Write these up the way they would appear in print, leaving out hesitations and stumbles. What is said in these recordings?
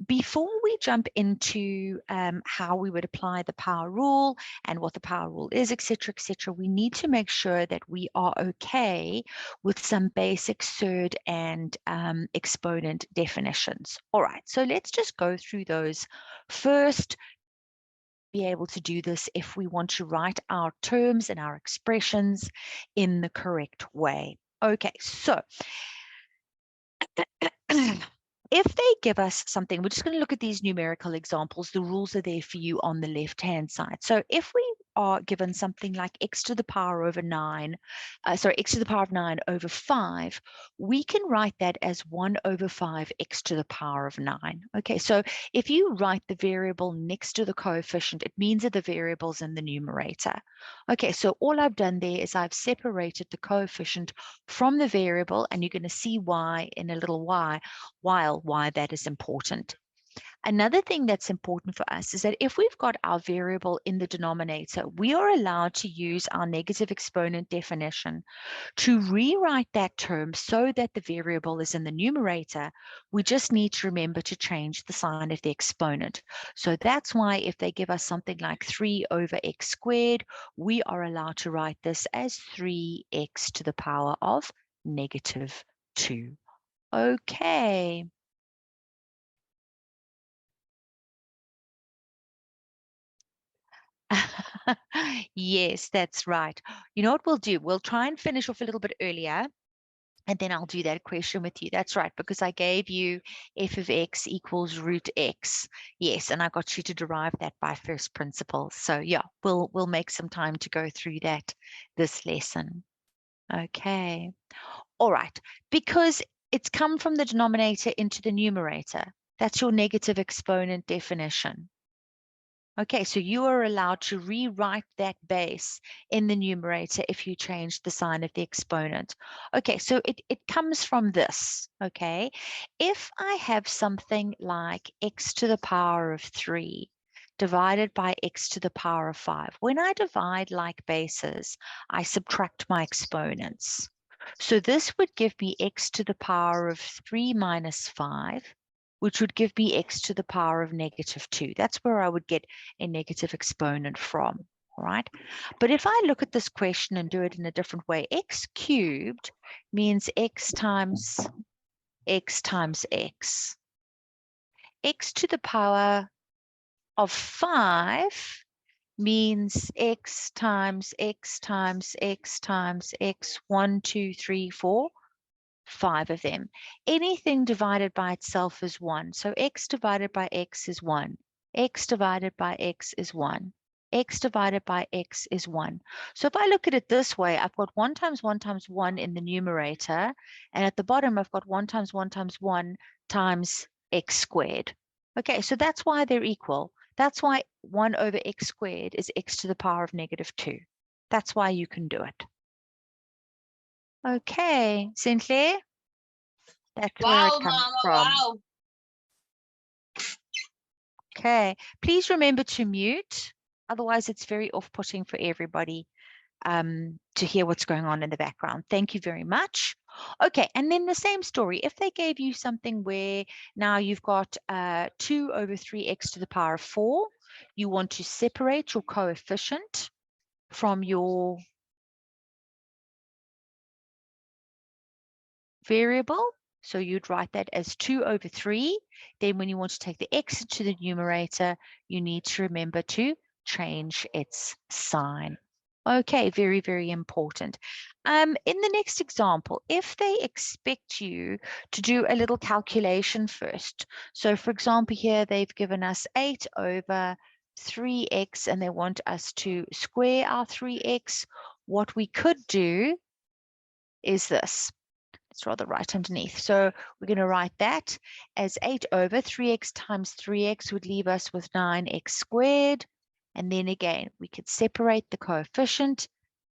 Before we jump into how we would apply the power rule and what the power rule is, etc., we need to make sure that we are okay with some basic surd and exponent definitions. All right, so let's just go through those first. Be able to do this if we want to write our terms and our expressions in the correct way. Okay, so if they give us something, we're just going to look at these numerical examples. The rules are there for you on the left-hand side. So if we are given something like x to the power over 9, x to the power of 9 over 5, we can write that as 1 over 5 x to the power of 9. Okay, so if you write the variable next to the coefficient, it means that the variable's in the numerator. Okay, so all I've done there is I've separated the coefficient from the variable, and you're going to see why in a little while why that is important. Another thing that's important for us is that if we've got our variable in the denominator, we are allowed to use our negative exponent definition to rewrite that term so that the variable is in the numerator. We just need to remember to change the sign of the exponent. So that's why if they give us something like 3 over x squared, we are allowed to write this as 3x to the power of negative 2. Okay. Yes, that's right. You know what we'll do? We'll try and finish off a little bit earlier, and then I'll do that question with you. That's right, because I gave you f of x equals root x. Yes, and I got you to derive that by first principles. So yeah, we'll make some time to go through that this lesson. Okay. All right. Because it's come from the denominator into the numerator. That's your negative exponent definition. Okay, so you are allowed to rewrite that base in the numerator if you change the sign of the exponent. Okay, so it comes from this, okay? If I have something like x to the power of 3 divided by x to the power of 5, when I divide like bases, I subtract my exponents. So this would give me x to the power of 3 minus 5, which would give me x to the power of negative 2. That's where I would get a negative exponent from, all right? But if I look at this question and do it in a different way, x cubed means x times x times x. X to the power of 5 means x times x times x times x, 1, 2, 3, 4. 5 of them. Anything divided by itself is 1. So x divided by x is 1. X divided by x is 1. X divided by x is 1. So if I look at it this way, I've got 1 times 1 times 1 in the numerator, and at the bottom I've got 1 times 1 times 1 times x squared. Okay, so that's why they're equal. That's why 1 over x squared is x to the power of negative 2. That's why you can do it. Okay, Sinclair, that's where it comes from. Wow. Okay, please remember to mute. Otherwise, it's very off-putting for everybody to hear what's going on in the background. Thank you very much. Okay, and then the same story. If they gave you something where now you've got 2 over 3x to the power of 4, you want to separate your coefficient from your variable. So you'd write that as 2 over 3. Then when you want to take the x to the numerator, you need to remember to change its sign. Okay, very, very important. In the next example, if they expect you to do a little calculation first. So for example, here they've given us 8 over 3x and they want us to square our 3x. What we could do is this. It's rather right underneath. So we're going to write that as 8 over 3x times 3x would leave us with 9x squared. And then again, we could separate the coefficient,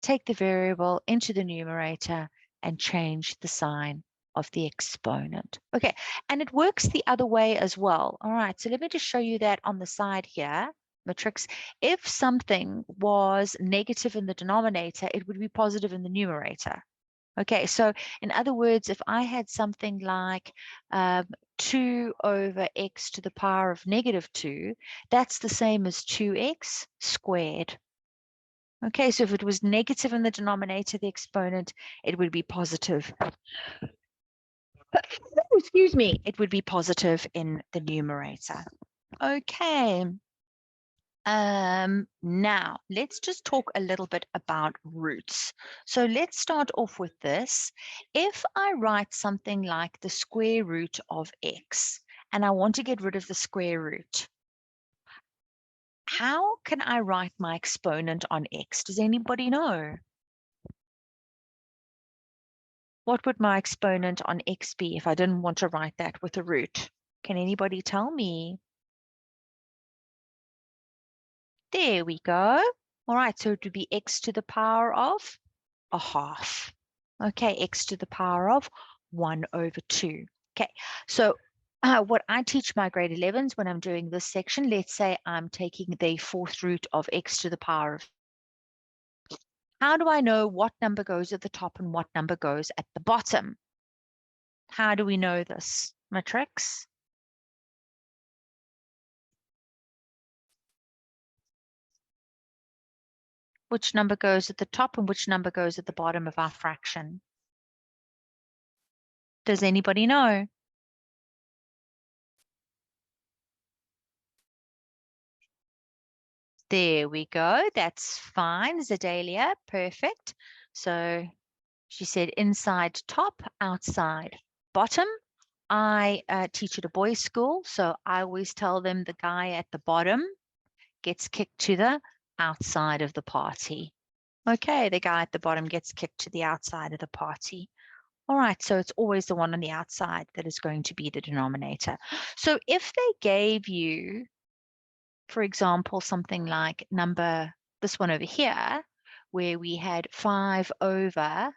take the variable into the numerator, and change the sign of the exponent. Okay, and it works the other way as well. All right, so let me just show you that on the side here. Matrix. If something was negative in the denominator, it would be positive in the numerator. Okay, so in other words, if I had something like 2 over x to the power of -2, that's the same as 2x squared. Okay, so if it was negative in the denominator, the exponent, it would be positive. Excuse me, it would be positive in the numerator. Okay. Now let's just talk a little bit about roots. So let's start off with this. If I write something like the square root of x, and I want to get rid of the square root, how can I write my exponent on x? Does anybody know? What would my exponent on x be if I didn't want to write that with a root? Can anybody tell me? There we go. All right, so it would be x to the power of a half. Okay, x to the power of 1 over 2. Okay, so what I teach my grade 11s when I'm doing this section, let's say I'm taking the fourth root of x to the power of. How do I know what number goes at the top and what number goes at the bottom? How do we know this, Matrix? Which number goes at the top and which number goes at the bottom of our fraction? Does anybody know? There we go. That's fine, Zedalia. Perfect. So she said inside top, outside bottom. I teach at a boys' school, so I always tell them the guy at the bottom gets kicked to the outside of the party. Okay, the guy at the bottom gets kicked to the outside of the party. All right, so it's always the one on the outside that is going to be the denominator. So if they gave you, for example, something like this one over here, where we had 5 over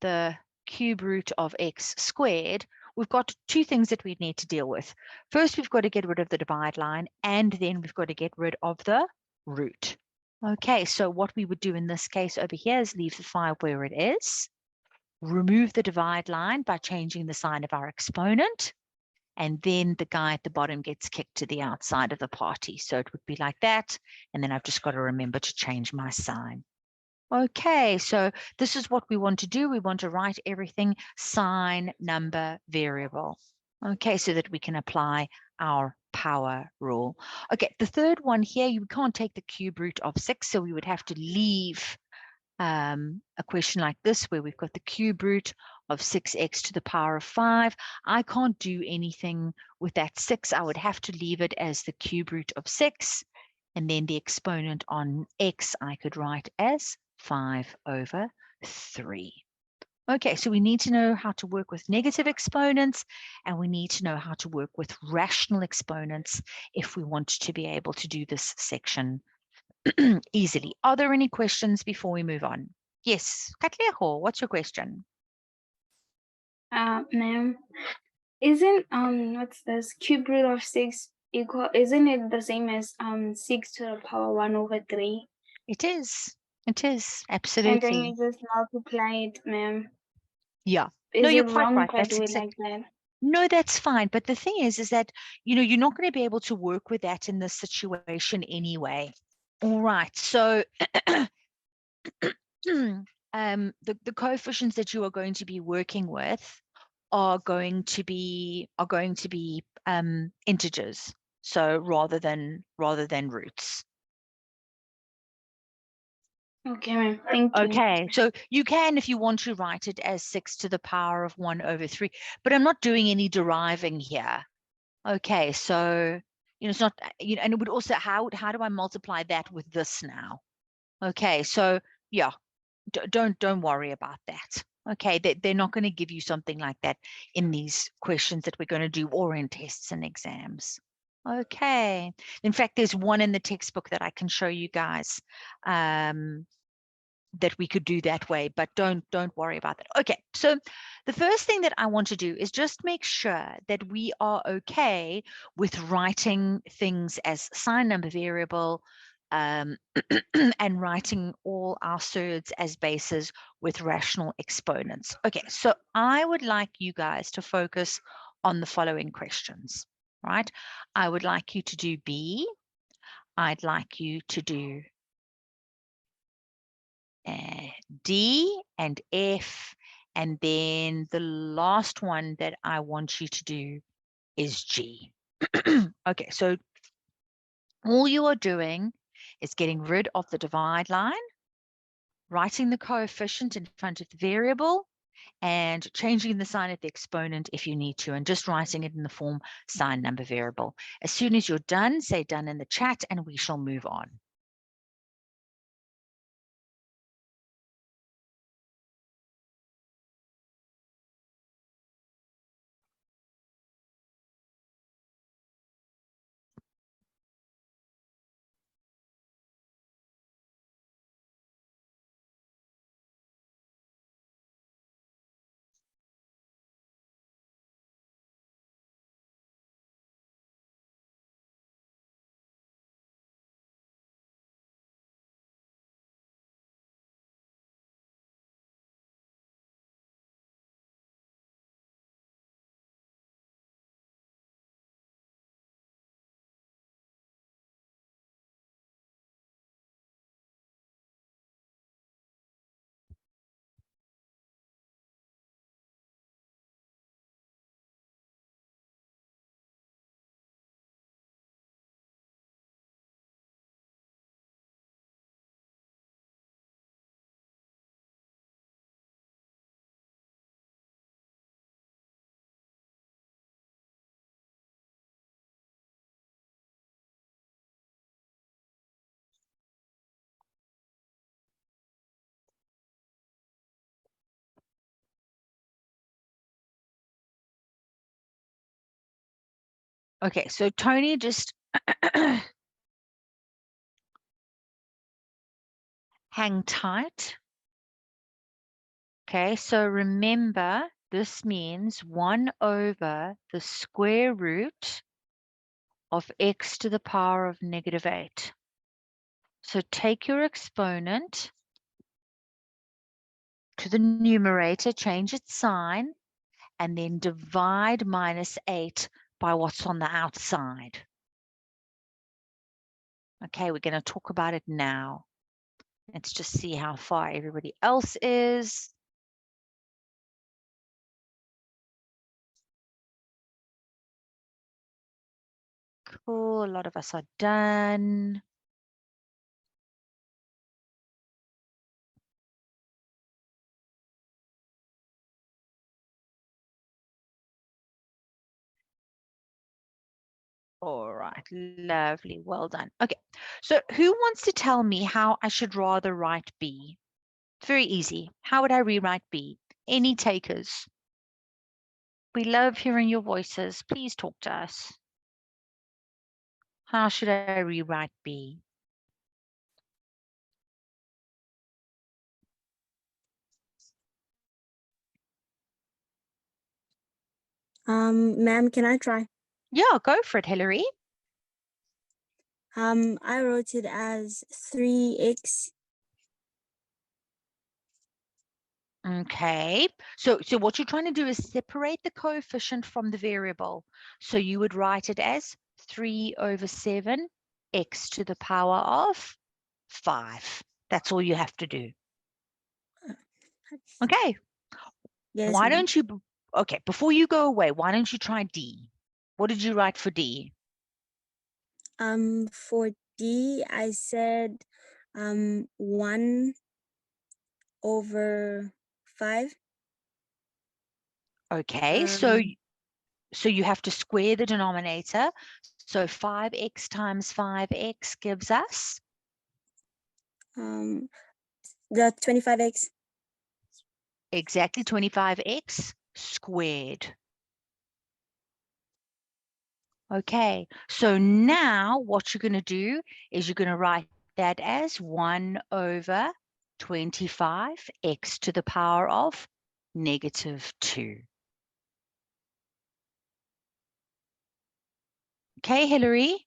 the cube root of x squared, we've got two things that we need to deal with. First, we've got to get rid of the divide line, and then we've got to get rid of the root. Okay, so what we would do in this case over here is leave the 5 where it is, remove the divide line by changing the sign of our exponent, and then the guy at the bottom gets kicked to the outside of the party. So it would be like that, and then I've just got to remember to change my sign. Okay, so this is what we want to do. We want to write everything sign, number, variable. Okay, so that we can apply our power rule. Okay, the third one here, you can't take the cube root of 6, so we would have to leave a question like this where we've got the cube root of 6x to the power of 5. I can't do anything with that 6. I would have to leave it as the cube root of 6. And then the exponent on x I could write as 5 over 3. Okay, so we need to know how to work with negative exponents, and we need to know how to work with rational exponents if we want to be able to do this section easily. Are there any questions before we move on? Yes, Katleho, what's your question? Ma'am, isn't what's this cube root of 6 equal? Isn't it the same as 6 to the power 1 over 3? It is. It is And absolutely. then you just multiply it, ma'am. Yeah. Is No, you're it quite wrong right. if I That's do it exactly. like that? No, that's fine. But the thing is that, you're not going to be able to work with that in this situation anyway. All right. So the coefficients that you are going to be working with are going to be integers. So rather than roots. Okay, ma'am. Thank you. Okay, so you can, if you want to, write it as 6 to the power of 1 over 3, but I'm not doing any deriving here. Okay, so, it's not, and it would also, how do I multiply that with this now? Okay, so yeah, don't worry about that. Okay, they're not going to give you something like that in these questions that we're going to do or in tests and exams. Okay, in fact, there's one in the textbook that I can show you guys. That we could do that way, but don't worry about that. Okay, so the first thing that I want to do is just make sure that we are okay with writing things as sign, number, variable, and writing all our surds as bases with rational exponents. Okay, so I would like you guys to focus on the following questions, right? I would like you to do B. I'd like you to do D and F, and then the last one that I want you to do is G. Okay, so all you are doing is getting rid of the divide line, writing the coefficient in front of the variable, and changing the sign of the exponent if you need to, and just writing it in the form sign number variable. As soon as you're done, say done in the chat, and we shall move on. Okay, so Tony, just hang tight. Okay, so remember, this means 1 over the square root of x to the power of -8. So take your exponent to the numerator, change its sign, and then divide -8 by what's on the outside. Okay, we're going to talk about it now. Let's just see how far everybody else is. Cool, a lot of us are done. All right, lovely, well done. Okay, so who wants to tell me how I should rather write B? Very easy. How would I rewrite B? Any takers? We love hearing your voices. Please talk to us. How should I rewrite B? Ma'am, can I try? Yeah, go for it, Hillary. I wrote it as 3x. Okay, so what you're trying to do is separate the coefficient from the variable. So you would write it as 3 over 7 x to the power of 5. That's all you have to do. Okay. Yes, Why ma'am. don't you, okay, before you go away, why don't you try D? What did you write for D? For D, I said 1 over 5. Okay, so you have to square the denominator. So 5x times 5x gives us? The 25x. Exactly 25x squared. Okay, so now what you're going to do is you're going to write that as 1 over 25x to the power of -2. Okay, Hillary?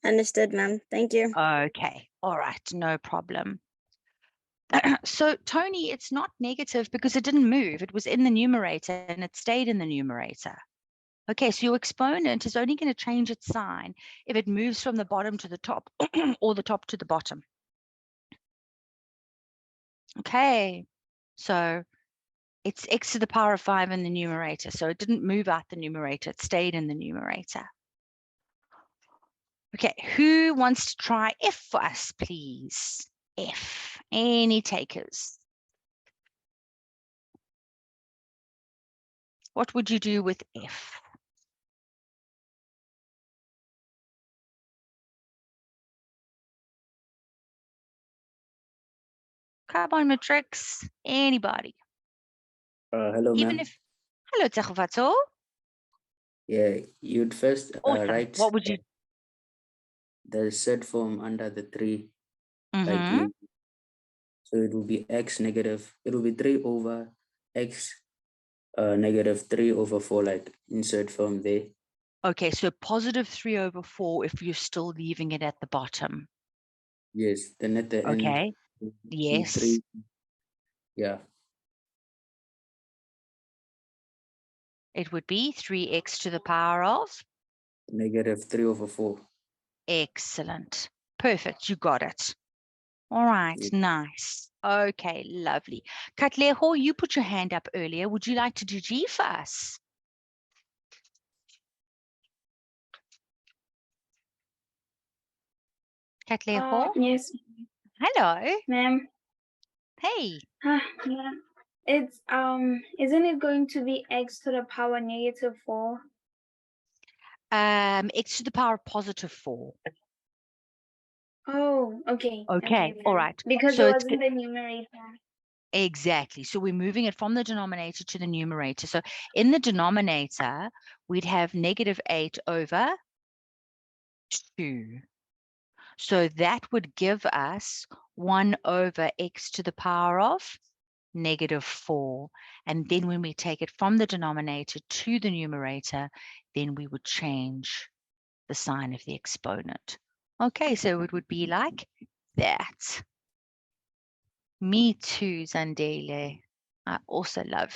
Understood, ma'am. Thank you. Okay, all right, no problem. So, Tony, it's not negative because it didn't move. It was in the numerator and it stayed in the numerator. Okay, so your exponent is only going to change its sign if it moves from the bottom to the top or the top to the bottom. Okay, so it's x to the power of 5 in the numerator. So it didn't move out the numerator. It stayed in the numerator. Okay, who wants to try f for us, please? F. Any takers? What would you do with f? Come on, Matrix. Anybody? Hello, Even ma'am. if, hello, Tsegofatso. Yeah, you'd first Awesome. write What would you? the surd form under the 3, like Mm-hmm. you. So it will be x negative. It will be 3 over x negative 3 over 4, like insert form there. Okay, so positive 3 over 4 if you're still leaving it at the bottom. Yes. Then at the end, Okay. it will be Yes. 3. Yeah. It would be 3x to the power of. Negative 3 over 4. Excellent. Perfect. You got it. All right. Yeah. Nice. Okay. Lovely. Katleho, you put your hand up earlier. Would you like to do G for us? Katleho? Yes, Hello. ma'am. Hey. Yeah. It's isn't it going to be x to the power negative 4? X to the power of positive 4. Oh, okay. Okay. All Ma'am. right. Because So it it's wasn't the numerator. exactly. So we're moving it from the denominator to the numerator. So in the denominator, we'd have negative 8 over 2. So that would give us 1 over x to the power of negative 4. And then when we take it from the denominator to the numerator, then we would change the sign of the exponent. Okay, so it would be like that. Me too, Zandele. I also love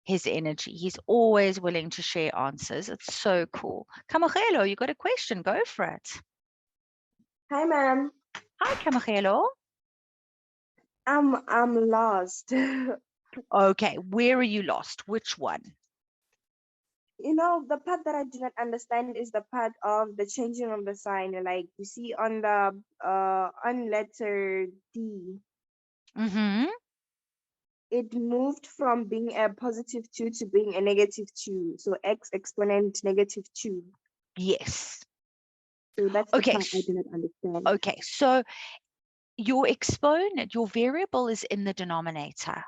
his energy. He's always willing to share answers. It's so cool. Kamagelo, you got a question? Go for it. Hi, ma'am. Hi, Kamagelo. I'm lost. Okay, where are you lost? Which one? The part that I do not understand is the part of the changing of the sign. Like you see on the on letter D, Mm-hmm. it moved from being a positive 2 to being a negative 2. So x exponent negative 2. Yes. So that's the Okay. part I do not understand. Okay, so your exponent, your variable is in the denominator.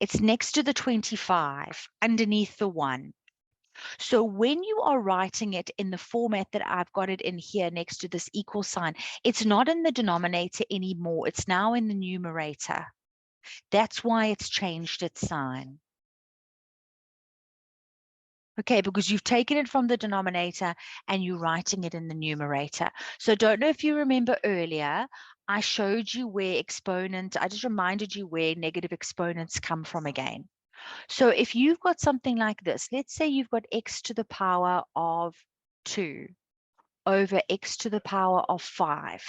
It's next to the 25, underneath the 1. So when you are writing it in the format that I've got it in here next to this equal sign, it's not in the denominator anymore. It's now in the numerator. That's why it's changed its sign. Okay, because you've taken it from the denominator and you're writing it in the numerator. So don't know if you remember earlier, I showed you where exponent, I just reminded you where negative exponents come from again. So if you've got something like this, let's say you've got x to the power of 2 over x to the power of 5.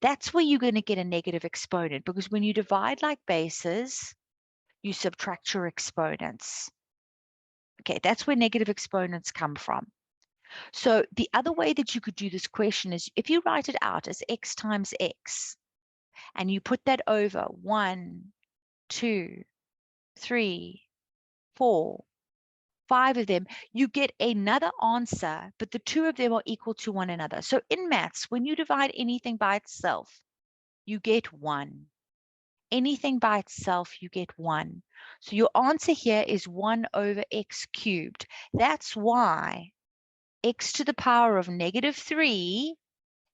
That's where you're going to get a negative exponent, because when you divide like bases, you subtract your exponents. Okay, that's where negative exponents come from. So the other way that you could do this question is if you write it out as x times x, and you put that over 1, 2, 3, 4, 5 of them, you get another answer, but the 2 of them are equal to one another. So in maths, when you divide anything by itself, you get 1. Anything by itself, you get 1. So your answer here is 1 over x cubed. That's why x to the power of negative 3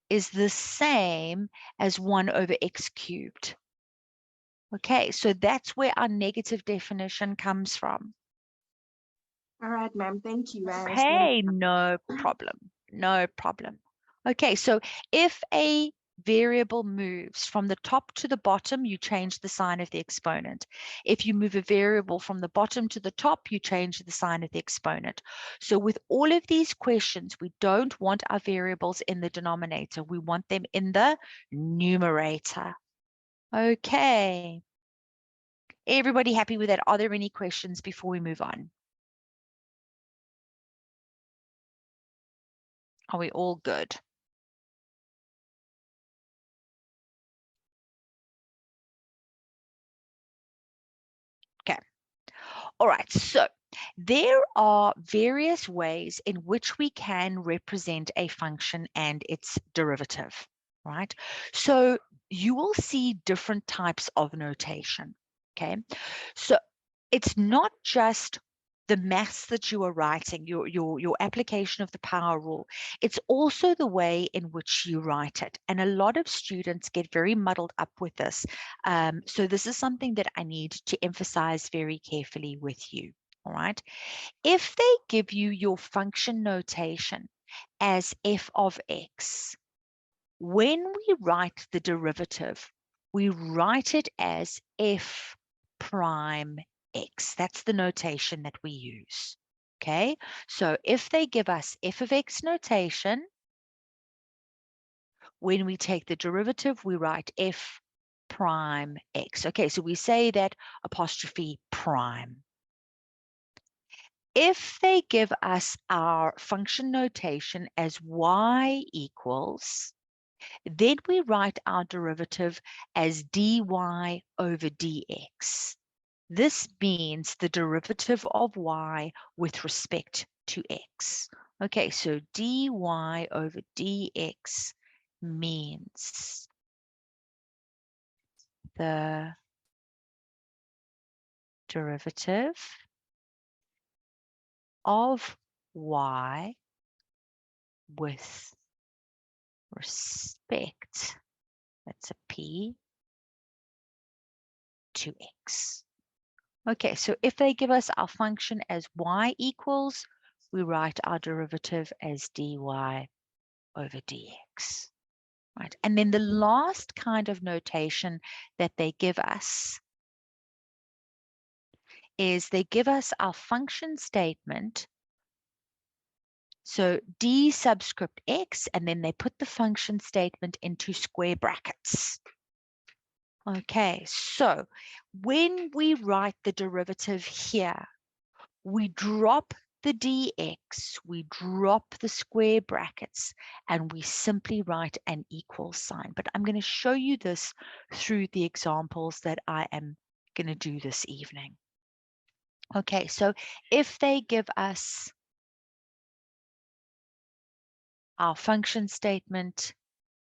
is the same as 1 over x cubed. Okay, so that's where our negative definition comes from. All right, ma'am. Thank you. I understand. Okay, no problem. No problem. Okay, so if a variable moves from the top to the bottom, you change the sign of the exponent. If you move a variable from the bottom to the top, you change the sign of the exponent. So with all of these questions, we don't want our variables in the denominator. We want them in the numerator. Okay. Everybody happy with that? Are there any questions before we move on? Are we all good? Okay. All right. So there are various ways in which we can represent a function and its derivative, right? So you will see different types of notation. Okay. So it's not just the maths that you are writing, your application of the power rule. It's also the way in which you write it. And a lot of students get very muddled up with this. So this is something that I need to emphasize very carefully with you. All right. If they give you your function notation as f of x, when we write the derivative, we write it as f prime x. That's the notation that we use. Okay, so if they give us f of x notation, when we take the derivative, we write f prime x. Okay, so we say that apostrophe prime. If they give us our function notation as y equals, then we write our derivative as dy over dx. This means the derivative of y with respect to x. Okay, so dy over dx means the derivative of y with respect, that's a p, to x. Okay, so if they give us our function as y equals, we write our derivative as dy over dx. Right, and then the last kind of notation that they give us is they give us our function statement. So d subscript x, and then they put the function statement into square brackets. Okay, so when we write the derivative here, we drop the dx, we drop the square brackets, and we simply write an equal sign. But I'm going to show you this through the examples that I am going to do this evening. Okay, so if they give us our function statement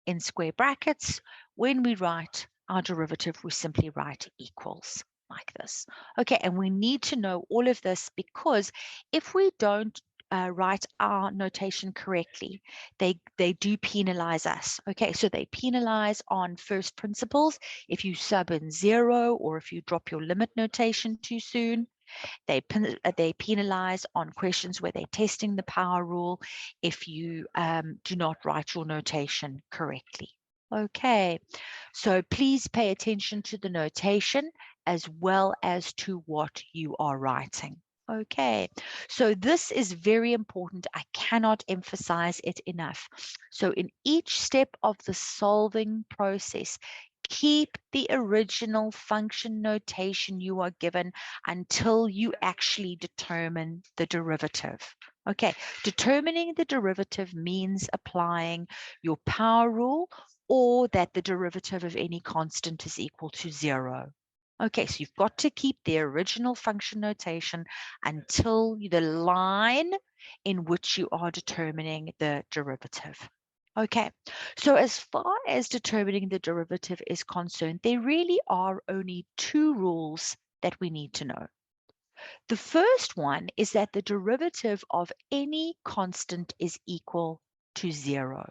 in square brackets, when we write our derivative, we simply write equals like this. Okay, and we need to know all of this because if we don't write our notation correctly, they do penalize us. Okay, so they penalize on first principles if you sub in 0 or if you drop your limit notation too soon. They penalize on questions where they're testing the power rule if you do not write your notation correctly. Okay, so please pay attention to the notation as well as to what you are writing. Okay, so this is very important. I cannot emphasize it enough. So in each step of the solving process, keep the original function notation you are given until you actually determine the derivative. Okay, determining the derivative means applying your power rule or that the derivative of any constant is equal to 0. Okay, so you've got to keep the original function notation until the line in which you are determining the derivative. Okay, so as far as determining the derivative is concerned, there really are only two rules that we need to know. The first one is that the derivative of any constant is equal to 0.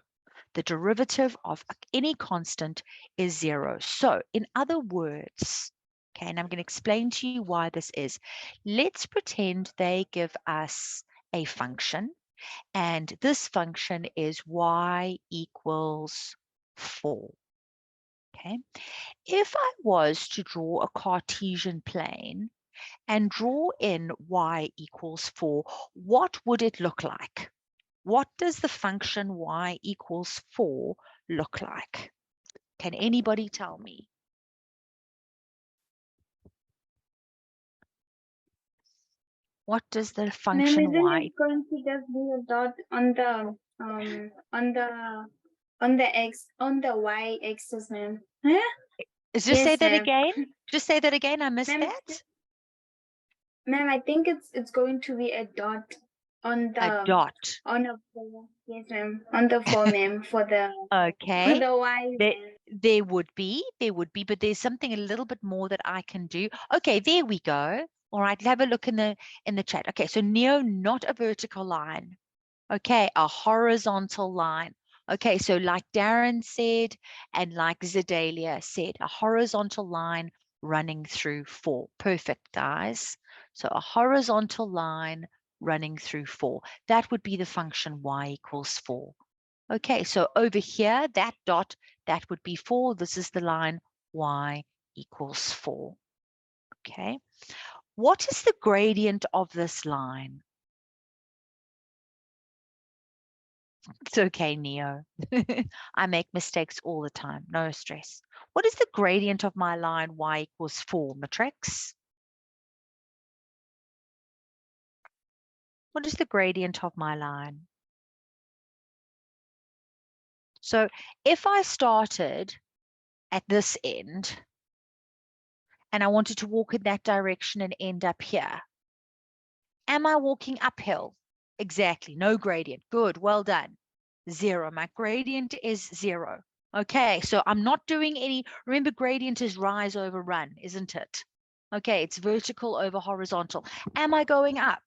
The derivative of any constant is 0. So in other words, okay, and I'm going to explain to you why this is. Let's pretend they give us a function And this function is y equals 4. Okay. If I was to draw a Cartesian plane and draw in y equals 4, what would it look like? What does the function y equals 4 look like? Can anybody tell me? What does the Ma'am, function isn't y? it going to just be a dot on the on the y axis, ma'am? Huh? Just Yes, say that ma'am. again. Just say that again. I missed Ma'am, that. ma'am, I think it's going to be a dot on A the dot. on a four. Yes, ma'am. On the four, ma'am, for the Okay. y. There, Ma'am. there would be, but there's something a little bit more that I can do. Okay, there we go. All right, have a look in the chat. Okay, so Neo, not a vertical line. Okay, a horizontal line. Okay, so like Darren said, and like Zedalia said, a horizontal line running through 4. Perfect, guys. So a horizontal line running through 4. That would be the function y equals 4. Okay, so over here, that dot, that would be 4. This is the line y equals 4. Okay. What is the gradient of this line? It's okay, Neo. I make mistakes all the time. No stress. What is the gradient of my line y equals 4, Matrix? What is the gradient of my line? So if I started at this end and I wanted to walk in that direction and end up here, am I walking uphill? Exactly. No gradient. Good. Well done. 0. My gradient is 0. Okay, so I'm not doing any, remember gradient is rise over run, isn't it? Okay, it's vertical over horizontal. Am I going up?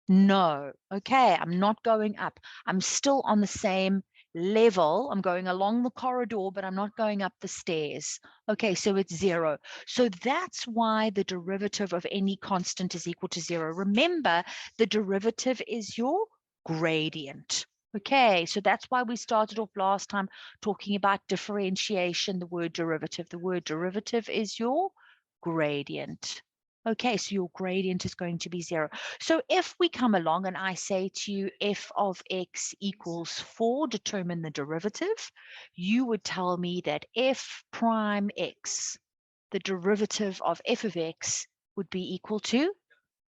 No. Okay, I'm not going up. I'm still on the same level. I'm going along the corridor, but I'm not going up the stairs. Okay, so it's 0. So that's why the derivative of any constant is equal to 0. Remember, the derivative is your gradient. Okay, so that's why we started off last time talking about differentiation, the word derivative. The word derivative is your gradient. Okay, so your gradient is going to be 0. So if we come along and I say to you f of x equals 4, determine the derivative, you would tell me that f prime x, the derivative of f of x, would be equal to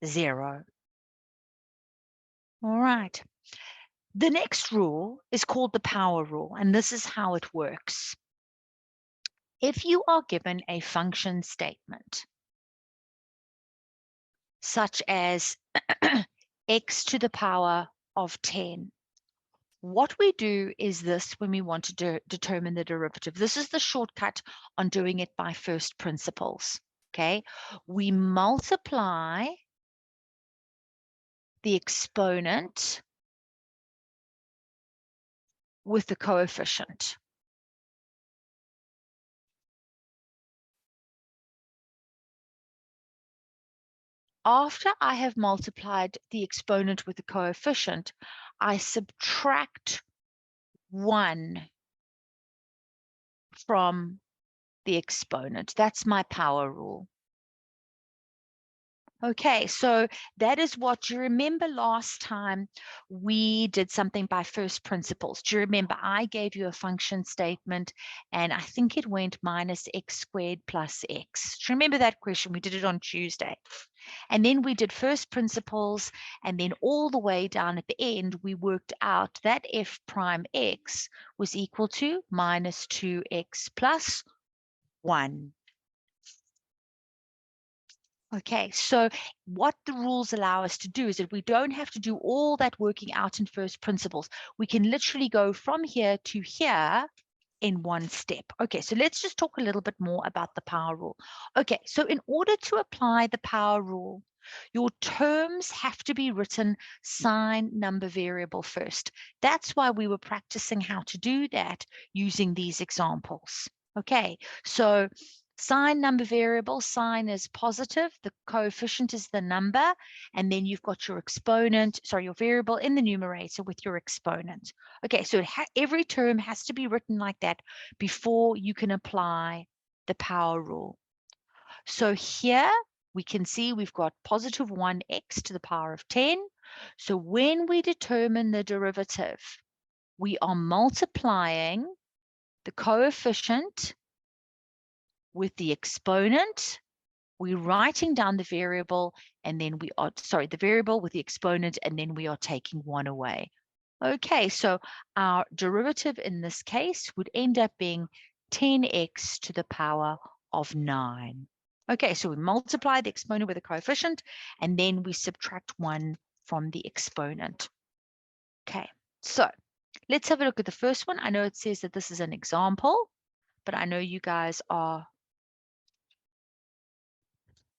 0. All right. The next rule is called the power rule, and this is how it works. If you are given a function statement, such as x to the power of 10, what we do is this when we want to determine the derivative. This is the shortcut on doing it by first principles. Okay, we multiply the exponent with the coefficient. After I have multiplied the exponent with the coefficient, I subtract 1 from the exponent. That's my power rule. Okay, so that is what you remember last time we did something by first principles. Do you remember I gave you a function statement and I think it went minus x squared plus x. Do you remember that question? We did it on Tuesday. And then we did first principles, and then all the way down at the end, we worked out that f prime x was equal to minus 2x plus 1. Okay, so what the rules allow us to do is that we don't have to do all that working out in first principles. We can literally go from here to here in one step. Okay, so let's just talk a little bit more about the power rule. Okay, so in order to apply the power rule, your terms have to be written sign, number, variable first. That's why we were practicing how to do that using these examples. Okay, so Sign number variable, sign is positive, the coefficient is the number, and then you've got your exponent, sorry, your variable in the numerator with your exponent. Okay, so every term has to be written like that before you can apply the power rule. So here we can see we've got positive 1x to the power of 10. So when we determine the derivative, we are multiplying the coefficient with the exponent. We're writing down the variable, and then we are, sorry, the variable with the exponent, and then we are taking 1 away. Okay, so our derivative in this case would end up being 10x to the power of 9. Okay, so we multiply the exponent with a coefficient, and then we subtract 1 from the exponent. Okay, so let's have a look at the first one. I know it says that this is an example, but I know you guys are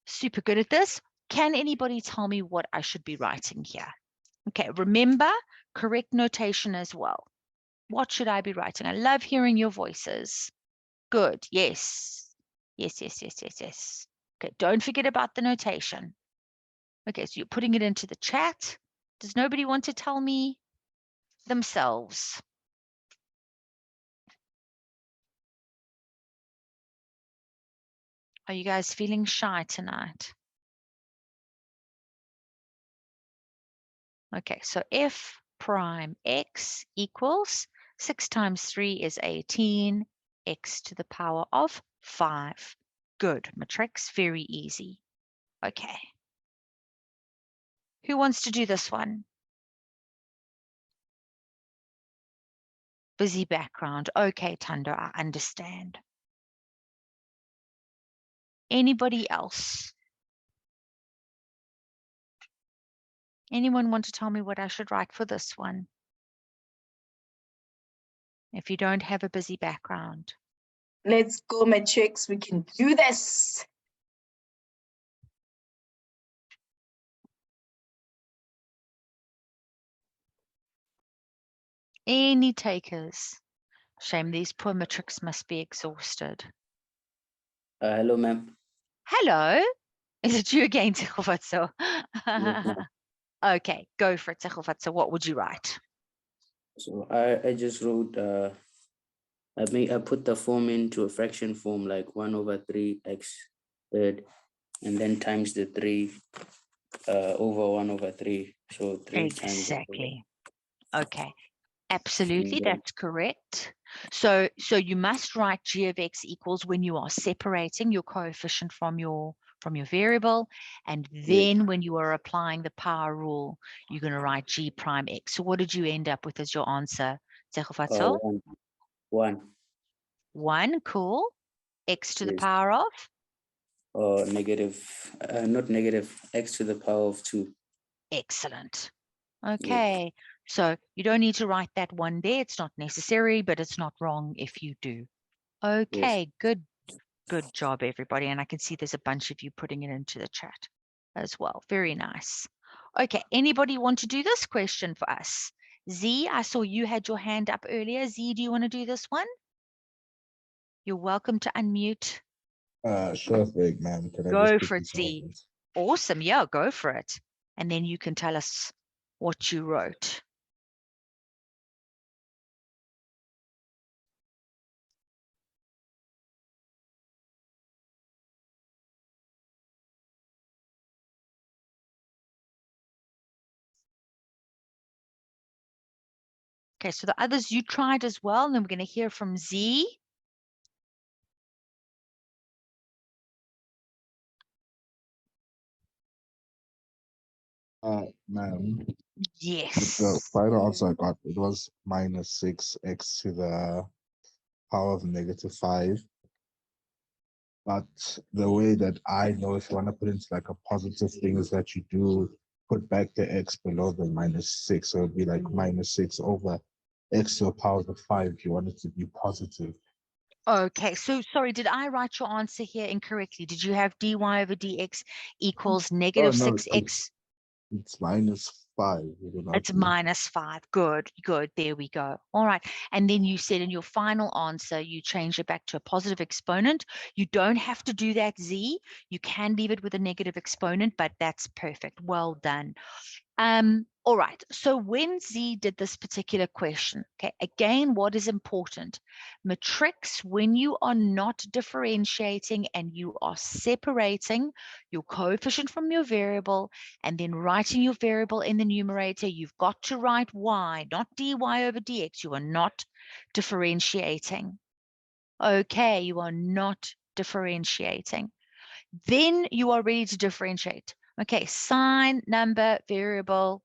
super good at this. Can anybody tell me what I should be writing here? Okay, remember, correct notation as well. What should I be writing? I love hearing your voices. Good, yes. Yes, yes, yes, yes, yes. Okay, don't forget about the notation. Okay, so you're putting it into the chat. Does nobody want to tell me themselves? Are you guys feeling shy tonight? Okay, so f prime x equals 6 times 3 is 18, x to the power of 5. Good, matrix, very easy. Okay. Who wants to do this one? Busy background. Okay, Tando, I understand. Anybody else? Anyone want to tell me what I should write for this one? If you don't have a busy background. Let's go, matrix. We can do this. Any takers? Shame these poor matrix must be exhausted. Hello, ma'am. Hello. Is it you again, Tegofatso? Yes, ma'am. Okay, go for it, Tegofatso. What would you write? So I just wrote, I put the form into a fraction form, like 1 over 3x third, and then times the 3 over 1 over 3. So 3 times. Exactly. Okay. Absolutely, And then, that's correct. So you must write g of x equals when you are separating your coefficient from your variable, and then when you are applying the power rule, you're going to write g prime x. So what did you end up with as your answer, Tegofatso? 1. 1, cool. X to the Yes. power of? Not negative, x to the power of 2. Excellent. Yes. Okay, so you don't need to write that one there. It's not necessary, but it's not wrong if you do. Okay, good job, everybody. And I can see there's a bunch of you putting it into the chat as well. Very nice. Okay, anybody want to do this question for us? Z, I saw you had your hand up earlier. Z, do you want to do this one? You're welcome to unmute. Sure thing, ma'am. Can I Go just for quickly it, solve Z. this? Awesome. Yeah, go for it. And then you can tell us what you wrote. Okay, so the others you tried as well, and then we're going to hear from Z. Ma'am, the Yes. final answer I got, it was minus 6x to the power of negative 5. But the way that I know if you want to put into like a positive thing is that you do put back the x below the minus 6. So it'd be like minus 6 over x to the power of 5 if you want it to be positive. Okay, so sorry, did I write your answer here incorrectly? Did you have dy over dx equals negative no, 6x? it's minus 5. We do not It's do. -5. Good, good. There we go. All right. And then you said in your final answer, you change it back to a positive exponent. You don't have to do that, Z. You can leave it with a negative exponent, but that's perfect. Well done. All right. So when Z did this particular question, okay, again, what is important? Matrix, when you are not differentiating and you are separating your coefficient from your variable and then writing your variable in the numerator, you've got to write y, not dy over dx. You are not differentiating. Okay, you are not differentiating. Then you are ready to differentiate. Okay, sign, number, variable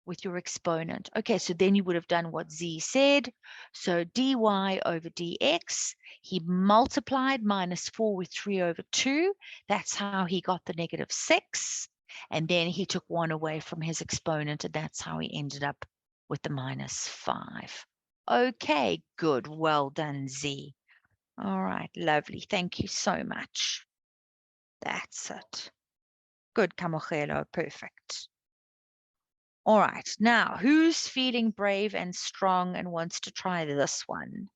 with your exponent. Okay, so then you would have done what Z said. So dy over dx, he multiplied -4 with 3 over 2. That's how he got the -6. And then he took 1 away from his exponent, and that's how he ended up with the -5. Okay, good. Well done, Z. All right, lovely. Thank you so much. That's it. Good, Kamogelo. Perfect. All right, now who's feeling brave and strong and wants to try this one?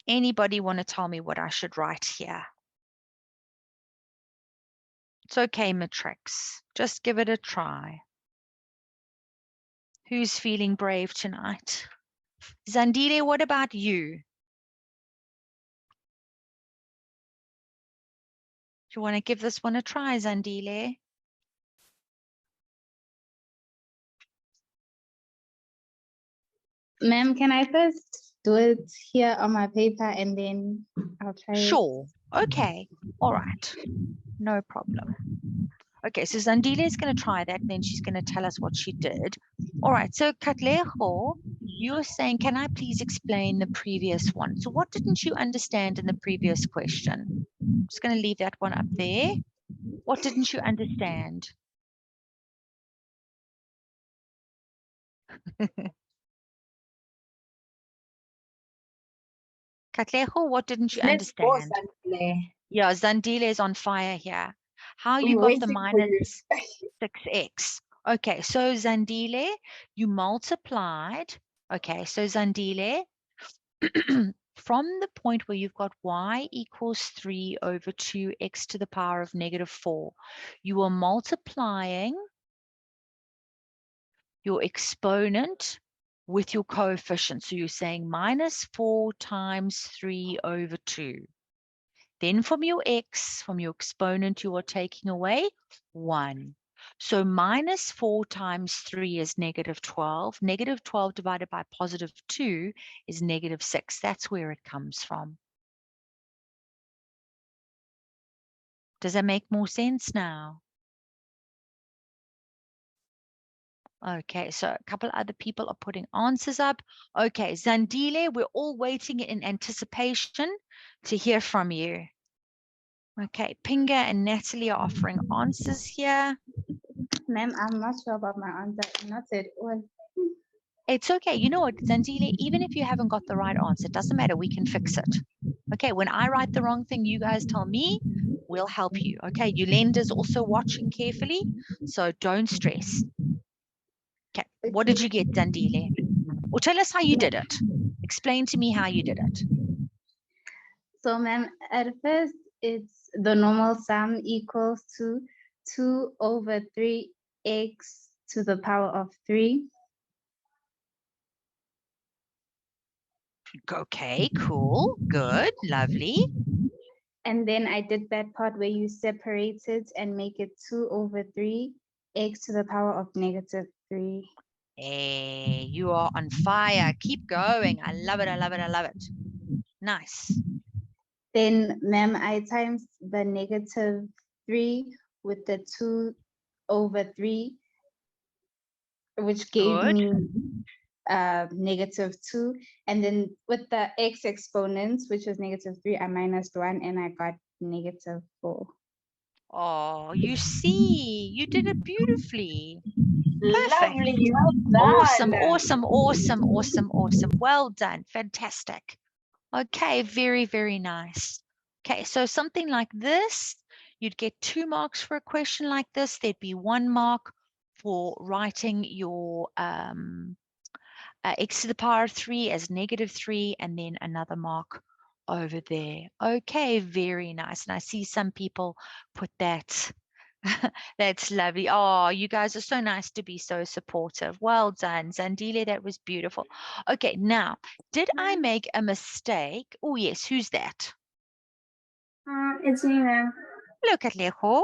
Anybody want to tell me what I should write here? It's okay, Matrix. Just give it a try. Who's feeling brave tonight? Zandile, what about you? Do you want to give this one a try, Zandile? Ma'am, can I first do it here on my paper and then I'll try it? Sure. Okay. All right. No problem. Okay, so Zandile is going to try that, and then she's going to tell us what she did. All right, so Katleho, you were saying, can I please explain the previous one? So what didn't you understand in the previous question? I'm just going to leave that one up there. What didn't you understand? Katleho, what didn't you Let's go, understand? Sandile. Yeah, Zandile is on fire here. How you I'm got the waiting for you. -6x. Okay, so Zandile, you multiplied. Okay, so Zandile, from the point where you've got y equals 3 over 2x to the power of -4, you are multiplying your exponent with your coefficient. So you're saying -4 times 3 over 2. Then from your x, from your exponent, you are taking away 1. So -4 times 3 is -12. -12 divided by +2 is -6. That's where it comes from. Does that make more sense now? Okay, so a couple other people are putting answers up. Okay, Zandile, we're all waiting in anticipation to hear from you. Okay, Pinga and Natalie are offering answers here. Ma'am, I'm not sure about my answer. I'm not at all. It's okay. You know what, Zandile, even if you haven't got the right answer, it doesn't matter. We can fix it. Okay, when I write the wrong thing, you guys tell me, we'll help you. Okay, Yolenda's also watching carefully, so don't stress. Okay, what did you get, Zandile? Or tell us how you did it. Explain to me how you did it. So, ma'am, at first, it's the normal sum equals to 2 over 3x to the power of 3. Okay, cool, good, lovely. And then I did that part where you separate it and make it 2 over 3x to the power of -3. Hey, you are on fire. Keep going. I love it, I love it, I love it. Nice. Then, ma'am, I times the -3 with the 2 over 3, which gave Good. me -2. And then with the x exponents, which was -3, I minused 1 and I got -4. Oh, you see, you did it beautifully. Perfect. Lovely, well Awesome, done. awesome, awesome, awesome, awesome. Well done. Fantastic. Okay, very, very nice. Okay, so something like this, you'd get 2 marks for a question like this. There'd be 1 mark for writing your x to the power of 3 as -3, and then another mark over there. Okay, very nice. And I see some people put that. That's lovely. Oh, you guys are so nice to be so supportive. Well done, Zandile. That was beautiful. Okay, now, did I make a mistake? Oh, yes. Who's that? It's me, ma'am. Look at Lejo.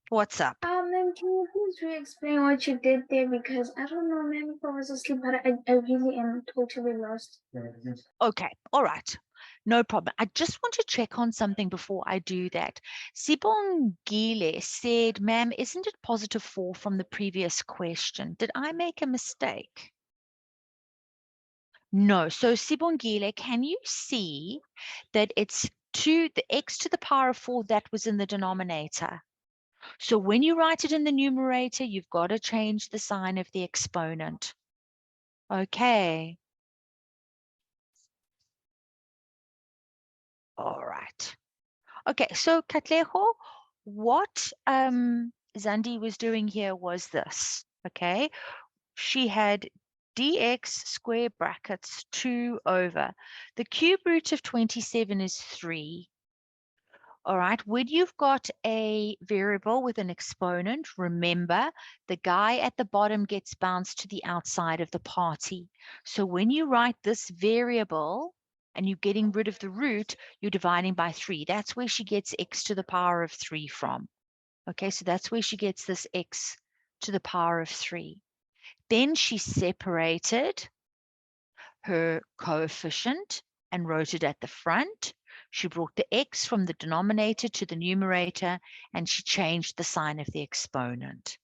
What's up? Ma'am, can you please re-explain what you did there? Because I don't know, ma'am, if I was asleep, but I really am totally lost. Okay, all right. No problem. I just want to check on something before I do that. Sibongile said, ma'am, isn't it +4 from the previous question? Did I make a mistake? No. So Sibongile, can you see that it's the x to the power of 4 that was in the denominator? So when you write it in the numerator, you've got to change the sign of the exponent. Okay. All right. Okay, so Katleho, what Zandi was doing here was this, okay? She had dx square brackets 2 over. The cube root of 27 is 3. All right, when you've got a variable with an exponent, remember the guy at the bottom gets bounced to the outside of the party. So when you write this variable and you're getting rid of the root, you're dividing by 3. That's where she gets x to the power of 3 from. Okay, so that's where she gets this x to the power of 3. Then she separated her coefficient and wrote it at the front. She brought the x from the denominator to the numerator, and she changed the sign of the exponent.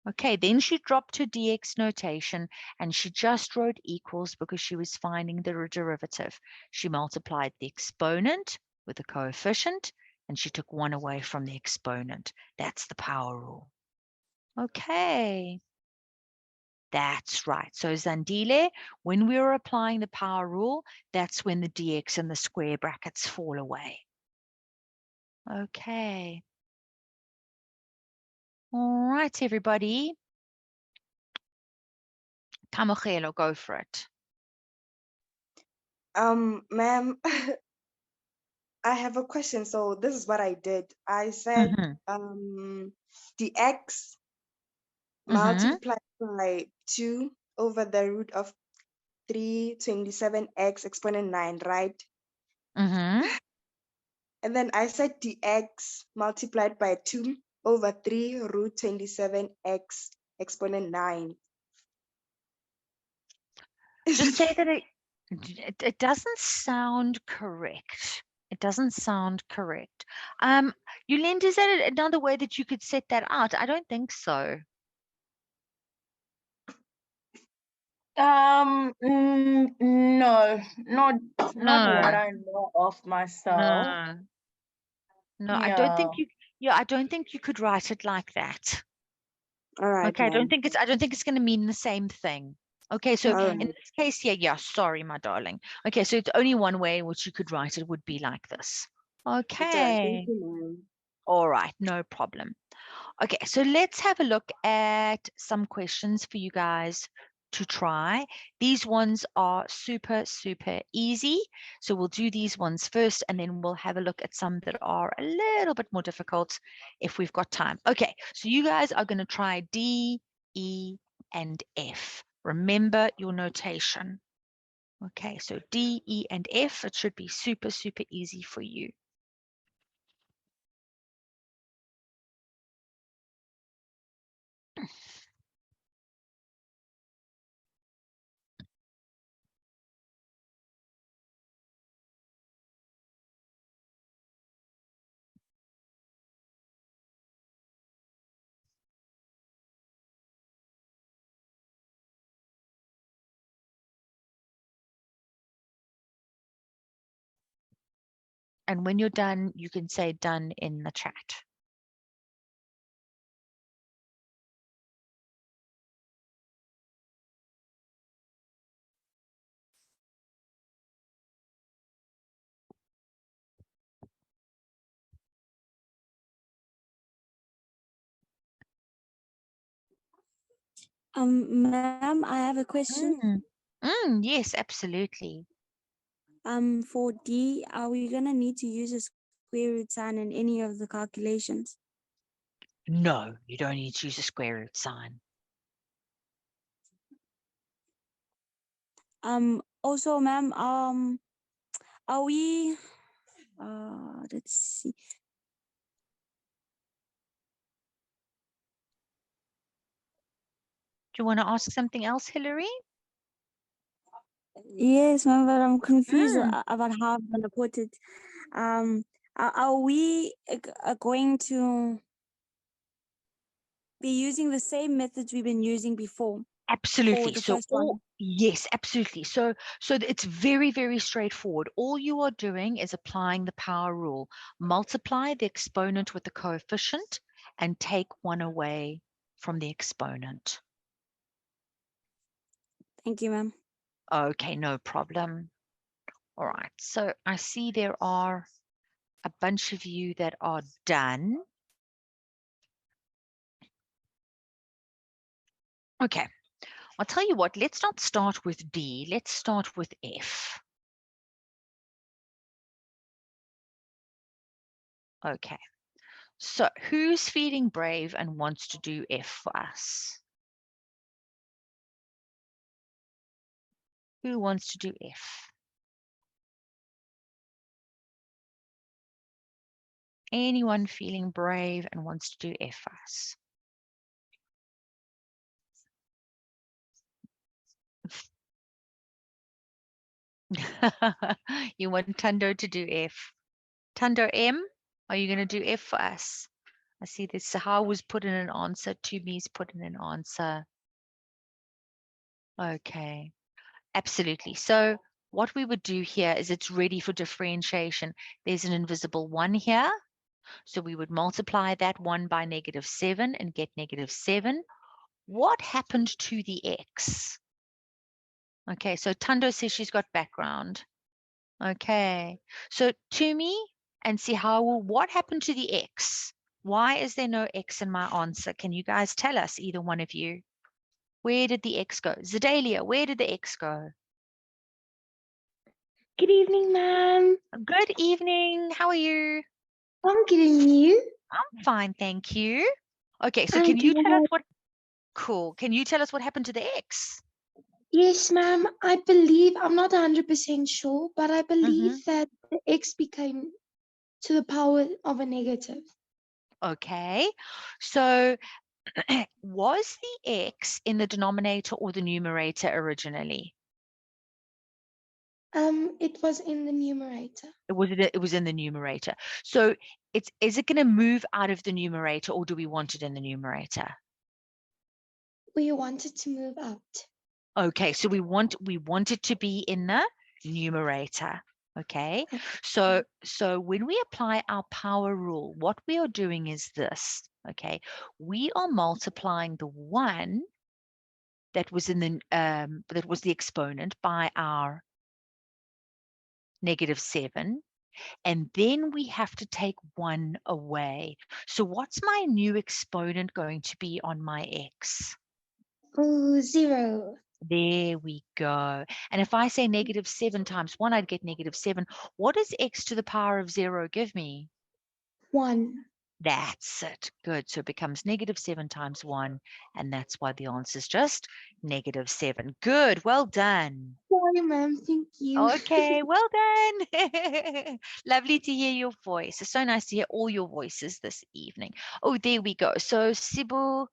Okay, then she dropped her dx notation, and she just wrote equals because she was finding the derivative. She multiplied the exponent with the coefficient, and she took 1 away from the exponent. That's the power rule. Okay. That's right. So Zandile, when we were applying the power rule, that's when the dx and the square brackets fall away. Okay. All right, everybody. Kamogelo, go for it. Ma'am, I have a question. So this is what I did. I said the x multiplied by 2 over the root of 327x exponent 9, right? And then I said dx multiplied by 2 over 3 root 27x exponent 9. Just say that it doesn't sound correct. It doesn't sound correct. Yolanda, is that another way that you could set that out? I don't think so. No, not what I know of myself. No, I don't think you. Yeah, I don't think you could write it like that. All right. Okay, I don't think it's going to mean the same thing. Okay, so All in right. this case, yeah, sorry, my darling. Okay, so it's only one way in which you could write it would be like this. Okay. Thank you, ma'am. All right, no problem. Okay, so let's have a look at some questions for you guys to try. These ones are super, super easy. So we'll do these ones first, and then we'll have a look at some that are a little bit more difficult if we've got time. Okay, so you guys are going to try D, E, and F. Remember your notation. Okay, so D, E, and F, it should be super, super easy for you. And when you're done, you can say done in the chat. Ma'am, I have a question. Yes, absolutely. For D, are we gonna need to use a square root sign in any of the calculations? No, you don't need to use a square root sign. Also, ma'am, are we, let's see. Do you want to ask something else, Hillary? Yes, ma'am, but I'm confused about how I'm gonna put it. Are we going to be using the same methods we've been using before? Absolutely. For the So first one. yes, absolutely. So it's very, very straightforward. All you are doing is applying the power rule. Multiply the exponent with the coefficient and take one away from the exponent. Thank you, ma'am. Okay, no problem. All right. So I see there are a bunch of you that are done. Okay. I'll tell you what, let's not start with D. Let's start with F. Okay. So who's feeling brave and wants to do F for us? Who wants to do F? Anyone feeling brave and wants to do F for us? You want Tundo to do F. Tundo M, are you going to do F for us? I see this. Sahar was put in an answer. Tumi's put in an answer. Okay, absolutely. So what we would do here is it's ready for differentiation. There's an invisible 1 here. So we would multiply that 1 by -7 and get -7. What happened to the x? Okay, so Tundo says she's got background. Okay, so Tumi and Sihawu, what happened to the x? Why is there no x in my answer? Can you guys tell us, either one of you? Where did the x go? Zedalia, where did the x go? Good evening, ma'am. Good evening. How are you? I'm getting you. I'm fine, thank you. Okay, so And can you do tell us have- what... Cool. Can you tell us what happened to the x? Yes, ma'am. I believe, I'm not 100% sure, but I believe that the x became to the power of a negative. Okay, so was the x in the denominator or the numerator originally? It was in the numerator. It was in the numerator. So is it going to move out of the numerator, or do we want it in the numerator? We wanted to move out. Okay, so we want it to be in the numerator. Okay, so when we apply our power rule, what we are doing is this. Okay, we are multiplying the 1 that was in the that was the exponent by our -7, and then we have to take 1 away. So what's my new exponent going to be on my x? Oh, 0. There we go. And if I say -7 times 1, I'd get -7. What does x to the power of 0 give me? 1. That's it. Good. So it becomes -7 times 1, and that's why the answer is just -7. Good. Well done. Sorry, ma'am. Thank you. Okay, well done. Lovely to hear your voice. It's so nice to hear all your voices this evening. Oh, there we go. So Sybil,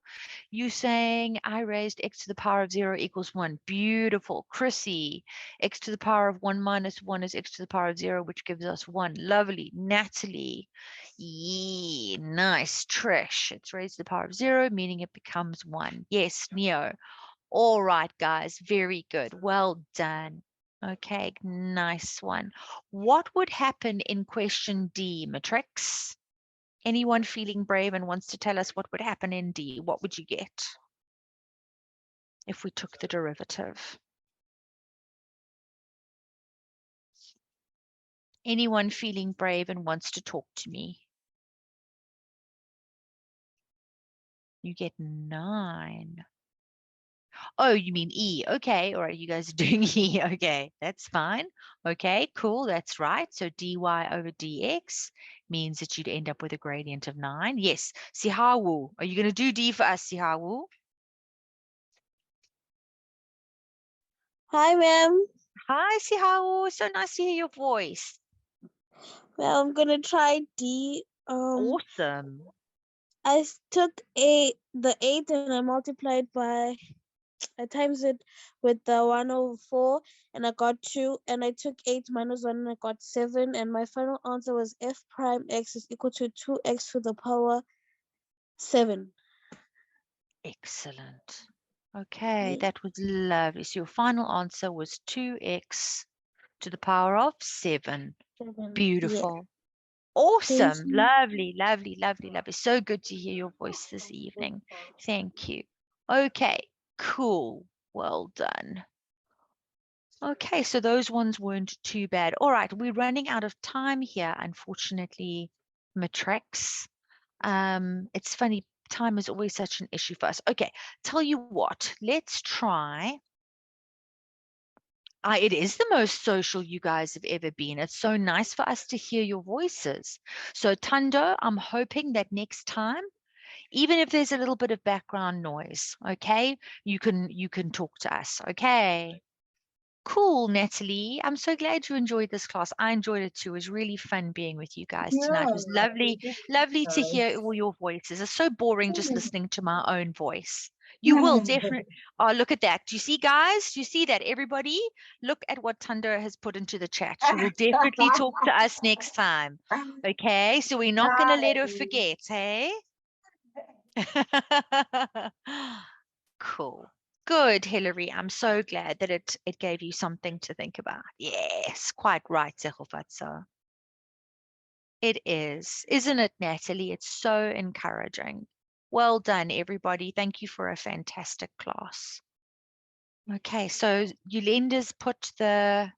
you saying I raised x to the power of 0 equals 1. Beautiful. Chrissy, x to the power of 1 minus 1 is x to the power of 0, which gives us 1. Lovely. Natalie, yeah, nice. Trish, it's raised to the power of 0, meaning it becomes 1. Yes, Neo. All right, guys. Very good. Well done. Okay, nice one. What would happen in question D, Matrix? Anyone feeling brave and wants to tell us what would happen in D? What would you get if we took the derivative? Anyone feeling brave and wants to talk to me? You get 9. Oh, you mean E. Okay. All right. You guys are doing E. Okay. That's fine. Okay. Cool. That's right. So dy over dx means that you'd end up with a gradient of 9. Yes. Sihawu. Are you going to do D for us, Sihawu? Hi, ma'am. Hi, Sihawu. So nice to hear your voice. Well, I'm gonna try D. Awesome. I took the 8 and I multiplied by, I times it with the 1/4 and I got 2, and I took 8 minus 1 and I got 7, and my final answer was f prime x is equal to 2x to the power 7. Excellent. Okay, Yeah. that was lovely. So your final answer was 2x to the power of 7. 7. Yeah. Beautiful. Thank Awesome. you. Lovely, lovely, lovely, lovely. So good to hear your voice this evening. Thank you. Okay, cool. Well done. Okay, so those ones weren't too bad. All right, we're running out of time here, unfortunately, Matrix. It's funny, time is always such an issue for us. Okay, tell you what, let's try. It is the most social you guys have ever been. It's so nice for us to hear your voices. So Tando, I'm hoping that next time, even if there's a little bit of background noise, okay, you can talk to us, okay? Cool, Natalie. I'm so glad you enjoyed this class. I enjoyed it too. It was really fun being with you guys tonight. It was lovely to hear all your voices. It's so boring just listening to my own voice. You will definitely. Oh, look at that. Do you see, guys? Do you see that? Everybody, look at what Tunda has put into the chat. She will definitely talk to us next time. Okay, so we're not going to let her forget, hey? Cool. Good, Hilary. I'm so glad that it gave you something to think about. Yes, quite right, Zehofatso. It is, isn't it, Natalie? It's so encouraging. Well done, everybody. Thank you for a fantastic class. Okay, so Yolenda's put the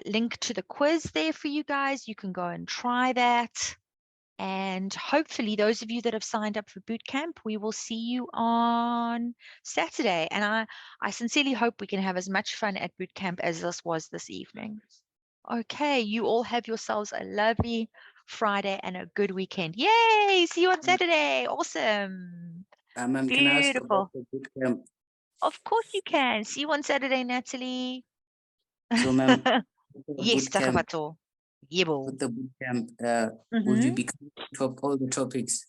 link to the quiz there for you guys. You can go and try that. And hopefully those of you that have signed up for boot camp, we will see you on Saturday. And I sincerely hope we can have as much fun at boot camp as this was this evening. Okay, you all have yourselves a lovely Friday and a good weekend. Yay! See you on Saturday. Awesome. Ma'am, can I ask about Beautiful. the boot camp? Of course you can. See you on Saturday, Natalie. So, ma'am, Yes, boot camp, Takapato. Yebo. with the boot camp, will you be covering all the topics?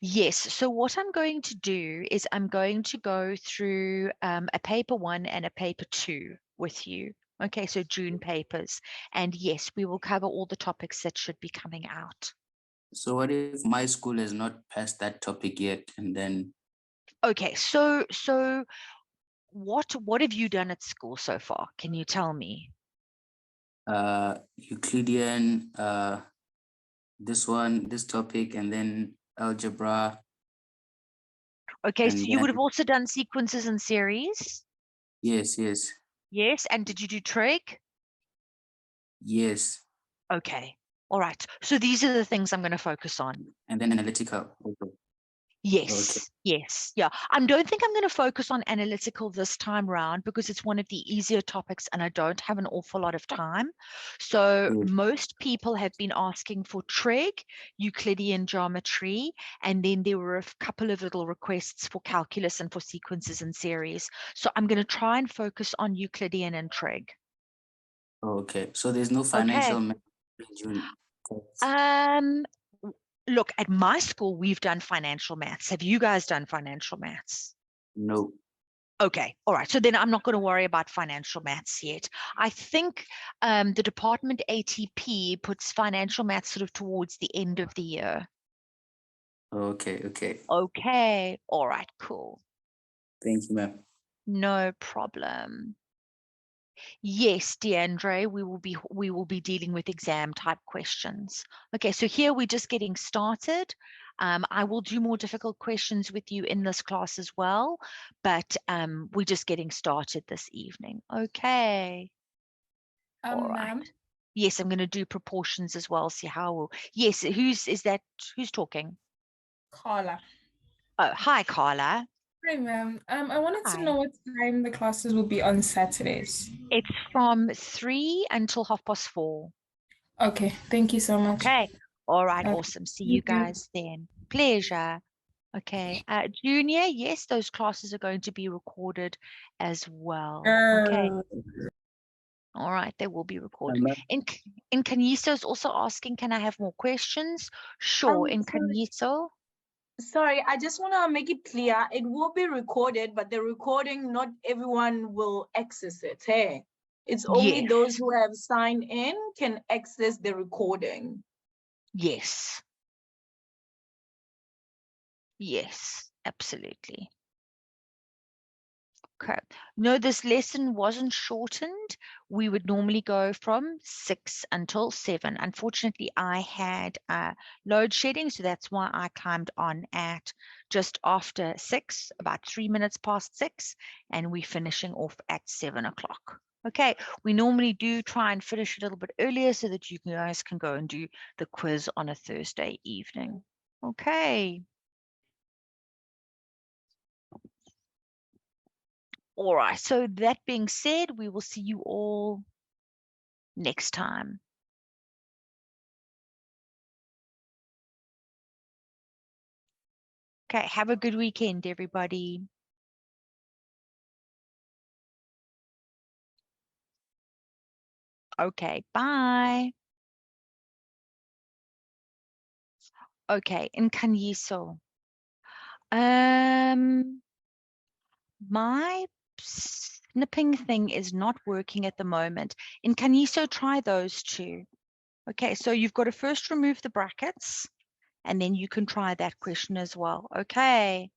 Yes. So what I'm going to do is I'm going to go through a paper 1 and a paper 2 with you. Okay, so June papers. And yes, we will cover all the topics that should be coming out. So what if my school has not passed that topic yet, and then? Okay, so what have you done at school so far? Can you tell me? Euclidean, this topic, and then algebra. Okay, and so you would then, have also done sequences and series? yes. Yes, and did you do trig? Yes. Okay, all right. So these are the things I'm going to focus on. And then analytical also. Yes, Okay. yes, yeah. I don't think I'm going to focus on analytical this time round because it's one of the easier topics and I don't have an awful lot of time. So Good. most people have been asking for trig, Euclidean geometry, and then there were a couple of little requests for calculus and for sequences and series. So I'm going to try and focus on Euclidean and trig. Okay, so there's no Okay. financial math in June. Look, at my school, we've done financial maths. Have you guys done financial maths? No. Okay, all right. So then I'm not going to worry about financial maths yet. I think the department ATP puts financial maths sort of towards the end of the year. Okay. Okay, all right, cool. Thank you, ma'am. No problem. Yes, DeAndre, we will be dealing with exam type questions. Okay, so here we're just getting started. I will do more difficult questions with you in this class as well, but we're just getting started this evening. Okay. All right. Ma'am, Yes, I'm going to do proportions as well. See how. Yes, who's talking? Carla. Oh, hi, Carla. Hi, ma'am. I wanted to Hi. know what time the classes will be on Saturdays. It's from 3 until 4:30. Okay, thank you so much. Okay. All right. Okay, Awesome. See you thank you. guys then. Pleasure. Okay. Junior, yes, those classes are going to be recorded as well. Okay. All right. They will be recorded. In Kaniso is also asking, can I have more questions? Sure. In Kaniso. Sorry, I just want to make it clear. It will be recorded, but the recording, not everyone will access it. Hey, it's only Yes. those who have signed in can access the recording. Yes. Yes, absolutely. Okay. No, this lesson wasn't shortened. We would normally go from 6 until 7. Unfortunately, I had load shedding, so that's why I climbed on at just after 6, about 3 minutes past 6, and we're finishing off at 7 o'clock. Okay, we normally do try and finish a little bit earlier so that you guys can go and do the quiz on a Thursday evening. Okay. All right, so that being said, we will see you all next time. Okay, have a good weekend, everybody. Okay, bye. Okay, in Kanyiso. My snipping thing is not working at the moment. In Kanyiso, try those two. Okay, so you've got to first remove the brackets, and then you can try that question as well. Okay.